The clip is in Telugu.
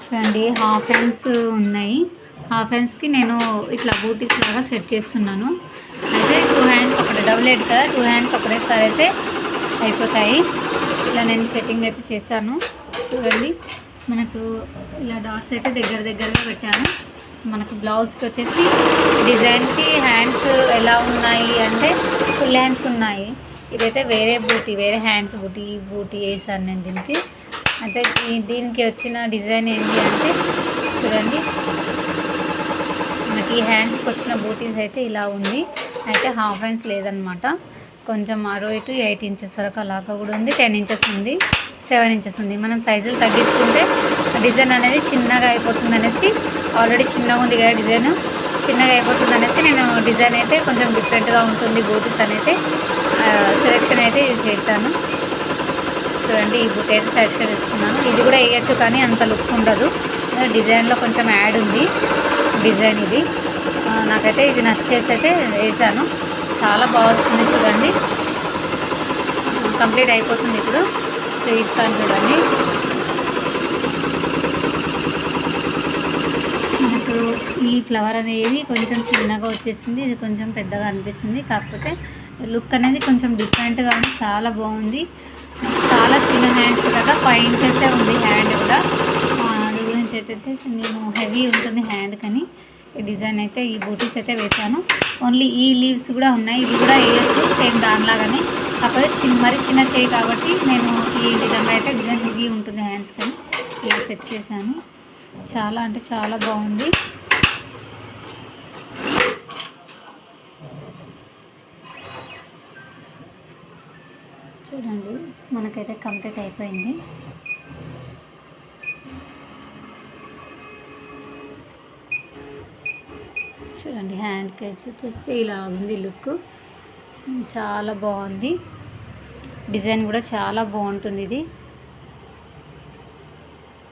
చూడండి హాఫ్ హ్యాండ్స్ ఉన్నాయి. హాఫ్ హ్యాండ్స్కి నేను ఇట్లా బూటీస్ లాగా సెట్ చేస్తున్నాను. అయితే 2 హ్యాండ్స్ ఒకటి డబుల్ హెడ్ కదా, 2 హ్యాండ్స్ ఒకటేసారి అయితే అయిపోతాయి. ఇలా నేను సెట్టింగ్ అయితే చేశాను. చూడండి మనకు ఇలా డాట్స్ అయితే దగ్గరగా పెట్టాను. మనకు బ్లౌజ్కి వచ్చేసి డిజైన్కి హ్యాండ్స్ ఎలా ఉన్నాయి అంటే ఫుల్ హ్యాండ్స్ ఉన్నాయి. ఇదైతే వేరే హ్యాండ్స్ బూటీ వేసాను నేను దీనికి. అంటే దీనికి వచ్చిన డిజైన్ ఏంటి అంటే చూడండి, మనకి ఈ హ్యాండ్స్కి వచ్చిన బూటీస్ అయితే ఇలా ఉంది. అయితే హాఫ్ హ్యాండ్స్ లేదనమాట, కొంచెం అరో ఇటు 8 ఇంచెస్ వరకు అలాగా కూడా ఉంది. 10 ఇంచెస్ ఉంది, 7 ఇంచెస్ ఉంది. మనం సైజులు తగ్గించుకుంటే డిజైన్ అనేది చిన్నగా అయిపోతుంది అనేసి, ఆల్రెడీ చిన్నగా ఉంది కదా డిజైన్, చిన్నగా అయిపోతుంది అనేసి నేను డిజైన్ అయితే కొంచెం డిఫరెంట్గా ఉంటుంది బూటీస్ అనేది సెలెక్షన్ అయితే చేశాను. చూడండి ఈ బూటీ అయితే సెలెక్షన్ చేసుకున్నాను. ఇది కూడా వేయచ్చు కానీ అంత లుక్ ఉండదు, డిజైన్లో కొంచెం యాడ్ ఉంది డిజైన్. ఇది నాకైతే ఇది నచ్చేసి అయితే వేసాను. చాలా బాగా వస్తుంది. చూడండి కంప్లీట్ అయిపోతుంది. ఇప్పుడు చూపిస్తాను చూడండి. మనకు ఈ ఫ్లవర్ అనేది కొంచెం చిన్నగా వచ్చేసింది, ఇది కొంచెం పెద్దగా అనిపిస్తుంది. కాకపోతే లుక్ అనేది కొంచెం డిఫరెంట్గా ఉంది, చాలా బాగుంది. చాలా చిన్న హ్యాండ్స్ కదా, 5 ఇంచెసే ఉంది హ్యాండ్ కూడా. అది గురించి అయితే నేను హెవీ ఉంటుంది హ్యాండ్ కానీ ఈ డిజైన్ అయితే ఈ బూటీస్ అయితే వేసాను. ఓన్లీ ఈ లీవ్స్ కూడా ఉన్నాయి, ఇవి కూడా వేయచ్చు సేమ్ దానిలాగానే. కాకపోతే మరి చిన్న చేయి కాబట్టి నేను ఈ విధంగా అయితే డిజైన్ హెవీ ఉంటుంది హ్యాండ్స్ కానీ ఇలా సెట్ చేశాను. చాలా అంటే చాలా బాగుంది. చూడండి మనకైతే కంప్లీట్ అయిపోయింది. చూడండి హ్యాండ్ కేస్ వచ్చేసి ఇలా ఉంది లుక్, చాలా బాగుంది. డిజైన్ కూడా చాలా బాగుంటుంది ఇది.